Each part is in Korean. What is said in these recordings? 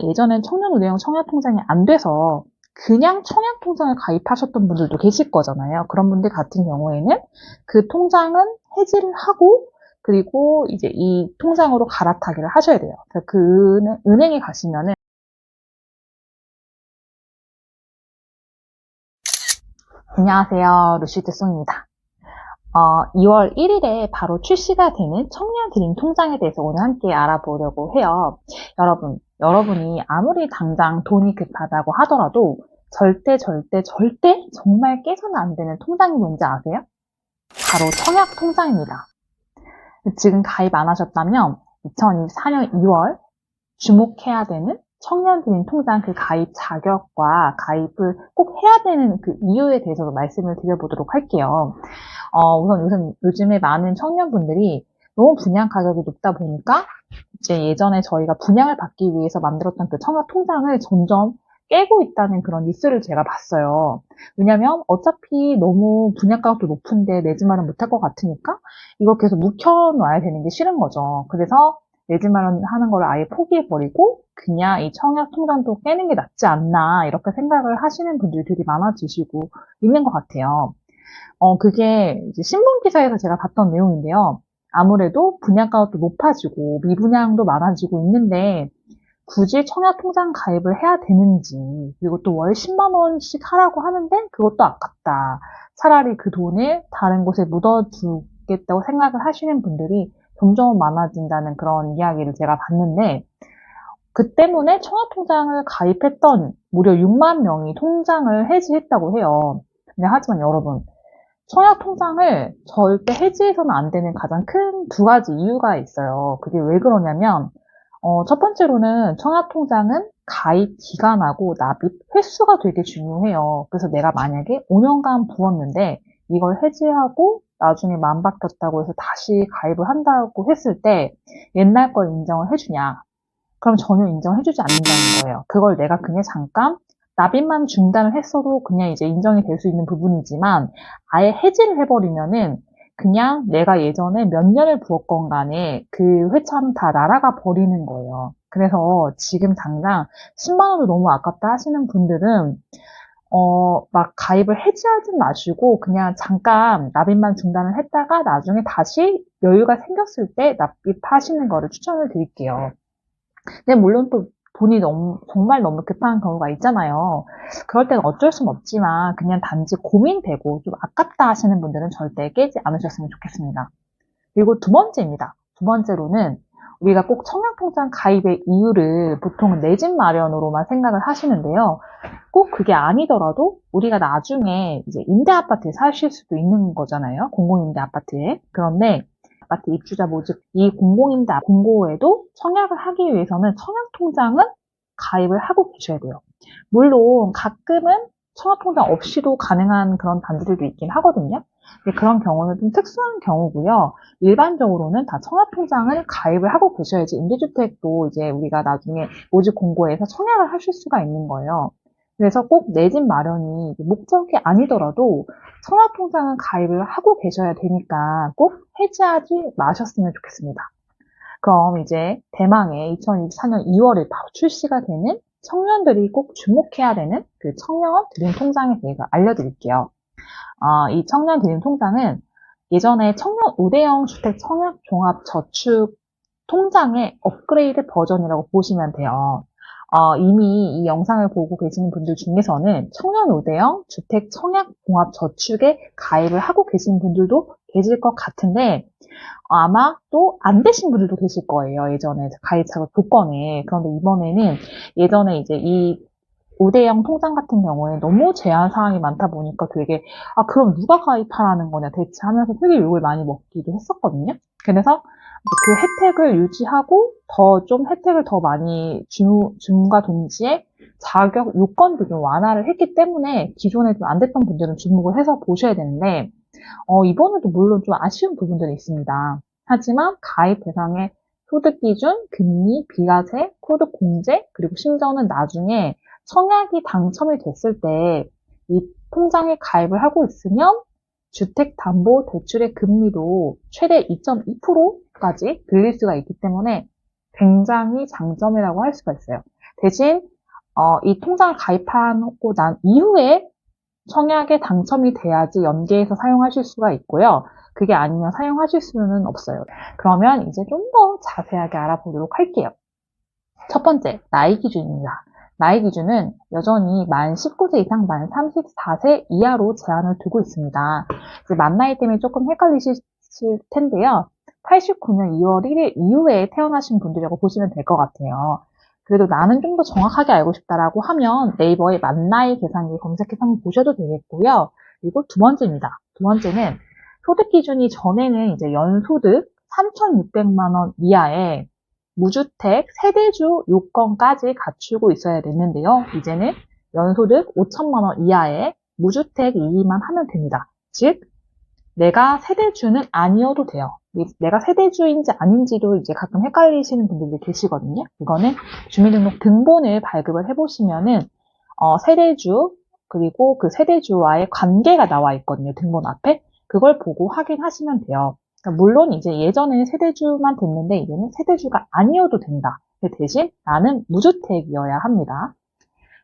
예전엔 청년우대형 청약통장이 안 돼서 그냥 청약통장을 가입하셨던 분들도 계실 거잖아요. 그런 분들 같은 경우에는 그 통장은 해지를 하고 그리고 이제 이 통장으로 갈아타기를 하셔야 돼요. 그래서 그 은행에 가시면은 안녕하세요. 루시드 송입니다. 2월 1일에 바로 출시가 되는 청년 드림 통장에 대해서 오늘 함께 알아보려고 해요. 여러분이 아무리 당장 돈이 급하다고 하더라도 절대 정말 깨서는 안 되는 통장이 뭔지 아세요? 바로 청약 통장입니다. 지금 가입 안 하셨다면 2024년 2월 주목해야 되는 청년 드림 통장 그 가입 자격과 가입을 꼭 해야 되는 그 이유에 대해서도 말씀을 드려보도록 할게요. 우선 요즘에 많은 청년분들이 너무 분양 가격이 높다 보니까 이제 예전에 저희가 분양을 받기 위해서 만들었던 그 청약 통장을 점점 깨고 있다는 그런 뉴스를 제가 봤어요. 왜냐면 어차피 너무 분양 가격도 높은데 내 집 마련 못할 것 같으니까 이거 계속 묵혀놔야 되는 게 싫은 거죠. 그래서 내 집 마련 하는 걸 아예 포기해버리고 그냥 이 청약 통장도 깨는 게 낫지 않나 이렇게 생각을 하시는 분들이 되게 많아지시고 있는 것 같아요. 그게 이제 신문 기사에서 제가 봤던 내용인데요. 아무래도 분양가도 높아지고 미분양도 많아지고 있는데 굳이 청약통장 가입을 해야 되는지, 그리고 또 월 10만 원씩 하라고 하는데 그것도 아깝다. 차라리 그 돈을 다른 곳에 묻어두겠다고 생각을 하시는 분들이 점점 많아진다는 그런 이야기를 제가 봤는데 그 때문에 청약통장을 가입했던 무려 6만 명이 통장을 해지했다고 해요. 근데 하지만 여러분, 청약통장을 절대 해지해서는 안 되는 가장 큰 두 가지 이유가 있어요. 그게 왜 그러냐면, 첫 번째로는 청약통장은 가입 기간하고 납입 횟수가 되게 중요해요. 그래서 내가 만약에 5년간 부었는데 이걸 해지하고 나중에 맘 바뀌었다고 해서 다시 가입을 한다고 했을 때 옛날 걸 인정을 해주냐? 그럼 전혀 인정해주지 않는다는 거예요. 그걸 내가 그냥 잠깐 납입만 중단을 했어도 그냥 이제 인정이 될 수 있는 부분이지만 아예 해지를 해버리면은 그냥 내가 예전에 몇 년을 부었건 간에 그 회차는 다 날아가 버리는 거예요. 그래서 지금 당장 10만 원도 너무 아깝다 하시는 분들은 막 가입을 해지하진 마시고 그냥 잠깐 납입만 중단을 했다가 나중에 다시 여유가 생겼을 때 납입하시는 거를 추천을 드릴게요. 근데 물론 또 돈이 정말 너무 급한 경우가 있잖아요. 그럴 때는 어쩔 수는 없지만 그냥 단지 고민되고 좀 아깝다 하시는 분들은 절대 깨지 않으셨으면 좋겠습니다. 그리고 두 번째입니다. 두 번째로는 우리가 꼭 청약통장 가입의 이유를 보통은 내 집 마련으로만 생각을 하시는데요. 꼭 그게 아니더라도 우리가 나중에 이제 임대 아파트에 사실 수도 있는 거잖아요. 공공임대 아파트에. 그런데 아파트 입주자 모집 이 공공임대 공고에도 청약을 하기 위해서는 청약통장은 가입을 하고 계셔야 돼요. 물론 가끔은 청약통장 없이도 가능한 그런 단지들도 있긴 하거든요. 근데 그런 경우는 좀 특수한 경우고요. 일반적으로는 다 청약통장을 가입을 하고 계셔야지 임대주택도 이제 우리가 나중에 모집 공고에서 청약을 하실 수가 있는 거예요. 그래서 꼭 내 집 마련이 목적이 아니더라도 청약통장은 가입을 하고 계셔야 되니까 꼭 해지하지 마셨으면 좋겠습니다. 그럼 이제 대망의 2024년 2월에 바로 출시가 되는 청년들이 꼭 주목해야 되는 그 청년 드림 통장에 대해서 알려드릴게요. 이 청년 드림 통장은 예전에 청년 5대형 주택 청약 종합 저축 통장의 업그레이드 버전이라고 보시면 돼요. 이미 이 영상을 보고 계시는 분들 중에서는 청년 5대형 주택 청약 종합 저축에 가입을 하고 계신 분들도 계실 것 같은데 아마 또 안 되신 분들도 계실 거예요. 예전에 가입 자격 조건에. 그런데 이번에는 예전에 이제 이 5대형 통장 같은 경우에 너무 제한 사항이 많다 보니까 되게 그럼 누가 가입하라는 거냐 대체 하면서 되게 욕을 많이 먹기도 했었거든요. 그래서 그 혜택을 유지하고 좀 혜택을 더 많이 줌과 동시에 자격 요건도 좀 완화를 했기 때문에 기존에 좀 안 됐던 분들은 주목을 해서 보셔야 되는데 이번에도 물론 좀 아쉬운 부분들이 있습니다. 하지만 가입 대상의 소득 기준, 금리, 비과세, 코드 공제, 그리고 심지어는 나중에 청약이 당첨이 됐을 때 이 통장에 가입을 하고 있으면 주택담보대출의 금리도 최대 2.2%까지 빌릴 수가 있기 때문에 굉장히 장점이라고 할 수가 있어요. 대신 이 통장을 가입하고 난 이후에 청약에 당첨이 돼야지 연계해서 사용하실 수가 있고요. 그게 아니면 사용하실 수는 없어요. 그러면 이제 좀 더 자세하게 알아보도록 할게요. 첫 번째, 나이 기준입니다. 나이 기준은 여전히 만 19세 이상 만 34세 이하로 제한을 두고 있습니다. 이제 만 나이 때문에 조금 헷갈리실 텐데요. 89년 2월 1일 이후에 태어나신 분들이라고 보시면 될 것 같아요. 그래도 나는 좀 더 정확하게 알고 싶다라고 하면 네이버에 만 나이 계산기 검색해서 한번 보셔도 되겠고요. 그리고 두 번째입니다. 두 번째는 소득 기준이 전에는 이제 연소득 3,600만 원 이하에 무주택, 세대주 요건까지 갖추고 있어야 되는데요. 이제는 연소득 5천만 원 이하의 무주택이기만 하면 됩니다. 즉, 내가 세대주는 아니어도 돼요. 내가 세대주인지 아닌지도 이제 가끔 헷갈리시는 분들도 계시거든요. 이거는 주민등록 등본을 발급을 해보시면은, 세대주, 그리고 그 세대주와의 관계가 나와 있거든요. 등본 앞에. 그걸 보고 확인하시면 돼요. 그러니까 물론 이제 예전에는 세대주만 됐는데 이제는 세대주가 아니어도 된다. 대신 나는 무주택이어야 합니다.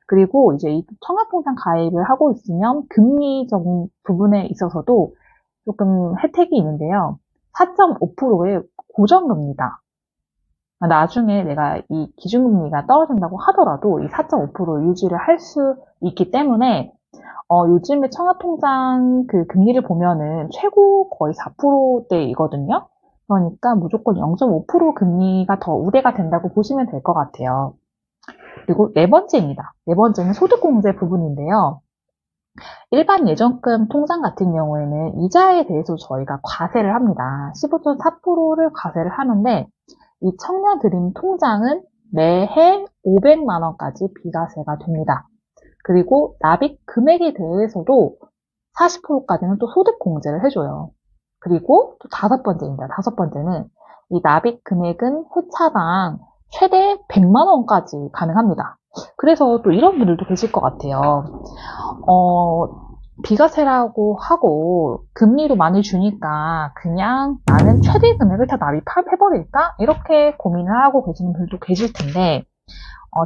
그리고 이제 이 청약통장 가입을 하고 있으면 금리적인 부분에 있어서도 조금 혜택이 있는데요. 4.5%의 고정금리다. 나중에 내가 이 기준금리가 떨어진다고 하더라도 이 4.5% 유지를 할 수 있기 때문에 요즘에 청약통장 그 금리를 보면은 최고 거의 4%대이거든요. 그러니까 무조건 0.5% 금리가 더 우대가 된다고 보시면 될 것 같아요. 그리고 네 번째입니다. 네 번째는 소득공제 부분인데요. 일반 예적금 통장 같은 경우에는 이자에 대해서 저희가 과세를 합니다. 15.4%를 과세를 하는데 이 청년드림 통장은 매해 500만 원까지 비과세가 됩니다. 그리고 납입 금액에 대해서도 40%까지는 또 소득 공제를 해줘요. 그리고 또 다섯 번째입니다. 다섯 번째는 이 납입 금액은 회차당 최대 100만 원까지 가능합니다. 그래서 또 이런 분들도 계실 것 같아요. 비과세라고 하고 금리도 많이 주니까 그냥 나는 최대 금액을 다 납입해버릴까? 이렇게 고민을 하고 계시는 분들도 계실 텐데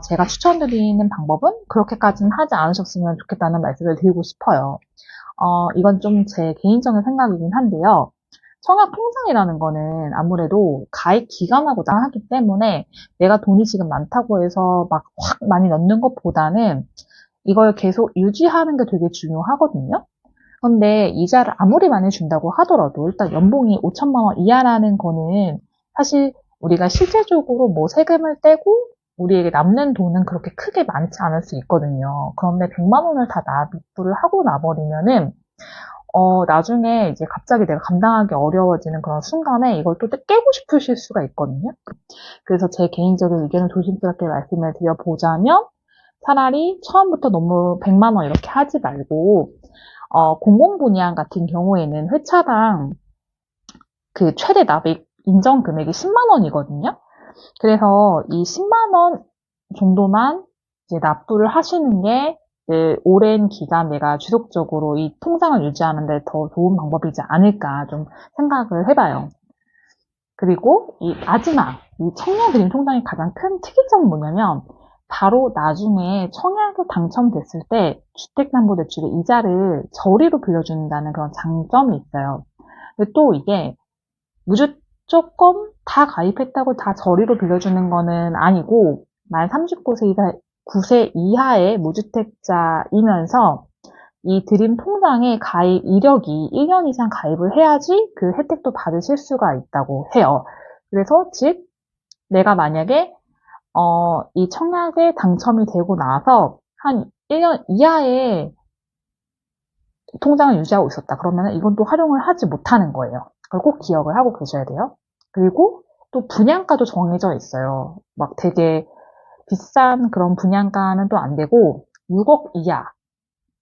제가 추천드리는 방법은 그렇게까지는 하지 않으셨으면 좋겠다는 말씀을 드리고 싶어요. 이건 좀 제 개인적인 생각이긴 한데요. 청약 통장이라는 거는 아무래도 가입 기간하고 하기 때문에 내가 돈이 지금 많다고 해서 막 확 많이 넣는 것보다는 이걸 계속 유지하는 게 되게 중요하거든요. 그런데 이자를 아무리 많이 준다고 하더라도 일단 연봉이 5천만 원 이하라는 거는 사실 우리가 실질적으로 뭐 세금을 떼고 우리에게 남는 돈은 그렇게 크게 많지 않을 수 있거든요. 그런데 100만 원을 다 납부를 하고 나버리면은 나중에 이제 갑자기 내가 감당하기 어려워지는 그런 순간에 이걸 또 깨고 싶으실 수가 있거든요. 그래서 제 개인적인 의견을 조심스럽게 말씀을 드려보자면 차라리 처음부터 너무 100만 원 이렇게 하지 말고 공공분양 같은 경우에는 회차당 그 최대 납입 인정 금액이 10만 원이거든요. 그래서 이 10만 원 정도만 이제 납부를 하시는 게 오랜 기간 내가 지속적으로 이 통장을 유지하는 데 더 좋은 방법이지 않을까 좀 생각을 해봐요. 그리고 이 마지막, 이 청년드림 통장의 가장 큰 특이점은 뭐냐면 바로 나중에 청약에 당첨됐을 때 주택담보대출의 이자를 저리로 빌려준다는 그런 장점이 있어요. 근데 또 이게 무조건 다 가입했다고 다 저리로 빌려주는 거는 아니고 만 39세 이하의 무주택자이면서 이 드림 통장에 가입 이력이 1년 이상 가입을 해야지 그 혜택도 받으실 수가 있다고 해요. 그래서 즉 내가 만약에 이 청약에 당첨이 되고 나서 한 1년 이하의 통장을 유지하고 있었다. 그러면 이건 또 활용을 하지 못하는 거예요. 그걸 꼭 기억을 하고 계셔야 돼요. 그리고 또 분양가도 정해져 있어요. 막 되게 비싼 그런 분양가는 또 안 되고 6억 이하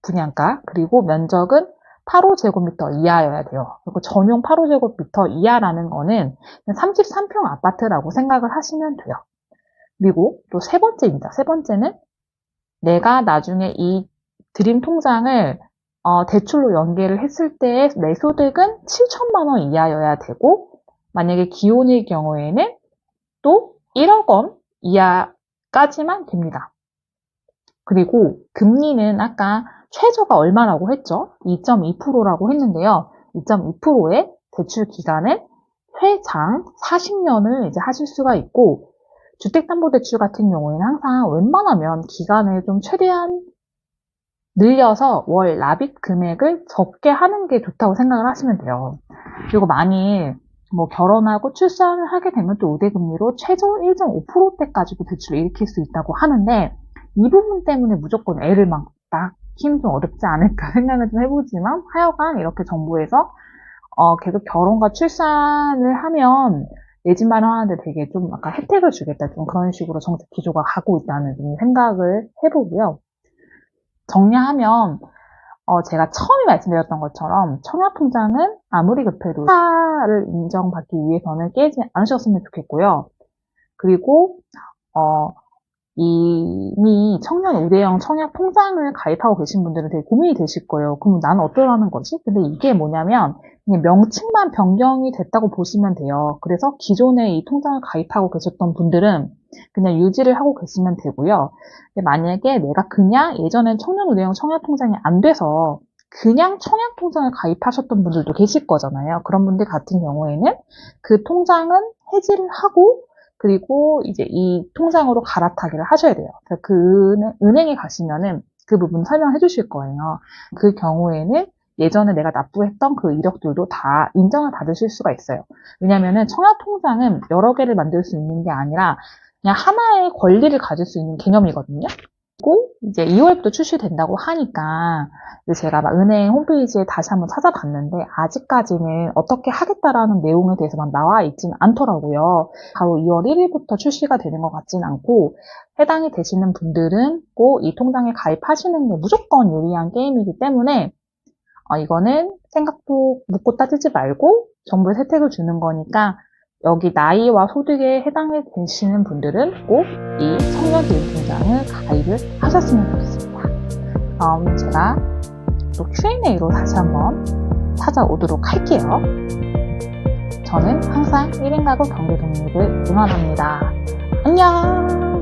분양가, 그리고 면적은 8호제곱미터 이하여야 돼요. 그리고 전용 8호제곱미터 이하라는 거는 33평 아파트라고 생각을 하시면 돼요. 그리고 또 세 번째입니다. 세 번째는 내가 나중에 이 드림 통장을 대출로 연계를 했을 때의 내 소득은 7천만 원 이하여야 되고 만약에 기혼일 경우에는 또 1억 원 이하 까지만 됩니다. 그리고 금리는 아까 최저가 얼마라고 했죠? 2.2%라고 했는데요. 2.2%의 대출 기간은 최장 40년을 이제 하실 수가 있고, 주택담보대출 같은 경우에는 항상 웬만하면 기간을 좀 최대한 늘려서 월 납입 금액을 적게 하는 게 좋다고 생각을 하시면 돼요. 그리고 만일 뭐 결혼하고 출산을 하게 되면 또 우대금리로 최저 1.5%대까지도 대출을 일으킬 수 있다고 하는데, 이 부분 때문에 무조건 애를 막 낳기는 좀 어렵지 않을까 생각을 좀 해보지만, 하여간 이렇게 정부에서 계속 결혼과 출산을 하면 내 집 마련하는데 되게 좀 약간 혜택을 주겠다, 좀 그런 식으로 정책 기조가 가고 있다는 좀 생각을 해보고요. 정리하면 제가 처음에 말씀드렸던 것처럼 청약통장은 아무리 급해도 사를 인정받기 위해서는 깨지 않으셨으면 좋겠고요. 그리고 이미 청년 우대형 청약통장을 가입하고 계신 분들은 되게 고민이 되실 거예요. 그럼 나는 어떠라는 거지? 근데 이게 뭐냐면 그냥 명칭만 변경이 됐다고 보시면 돼요. 그래서 기존에 이 통장을 가입하고 계셨던 분들은 그냥 유지를 하고 계시면 되고요. 근데 만약에 내가 그냥 예전엔 청년 우대형 청약통장이 안 돼서 그냥 청약통장을 가입하셨던 분들도 계실 거잖아요. 그런 분들 같은 경우에는 그 통장은 해지를 하고, 그리고 이제 이 통장으로 갈아타기를 하셔야 돼요. 그 은행에 가시면은 그 부분 설명해 주실 거예요. 그 경우에는 예전에 내가 납부했던 그 이력들도 다 인정을 받으실 수가 있어요. 왜냐면은 청약통장은 여러 개를 만들 수 있는 게 아니라 그냥 하나의 권리를 가질 수 있는 개념이거든요. 그리고 이제 2월부터 출시된다고 하니까 제가 막 은행 홈페이지에 다시 한번 찾아봤는데 아직까지는 어떻게 하겠다라는 내용에 대해서만 나와 있지는 않더라고요. 바로 2월 1일부터 출시가 되는 것 같지는 않고, 해당이 되시는 분들은 꼭 이 통장에 가입하시는 게 무조건 유리한 게임이기 때문에 이거는 생각도 묻고 따지지 말고 정부의 혜택을 주는 거니까 여기 나이와 소득에 해당이 되시는 분들은 꼭 이 청년개인통장을 가입을 하셨으면 좋겠습니다. 그럼 제가 또 Q&A로 다시 한번 찾아오도록 할게요. 저는 항상 1인 가구 경제 독립을 응원합니다. 안녕!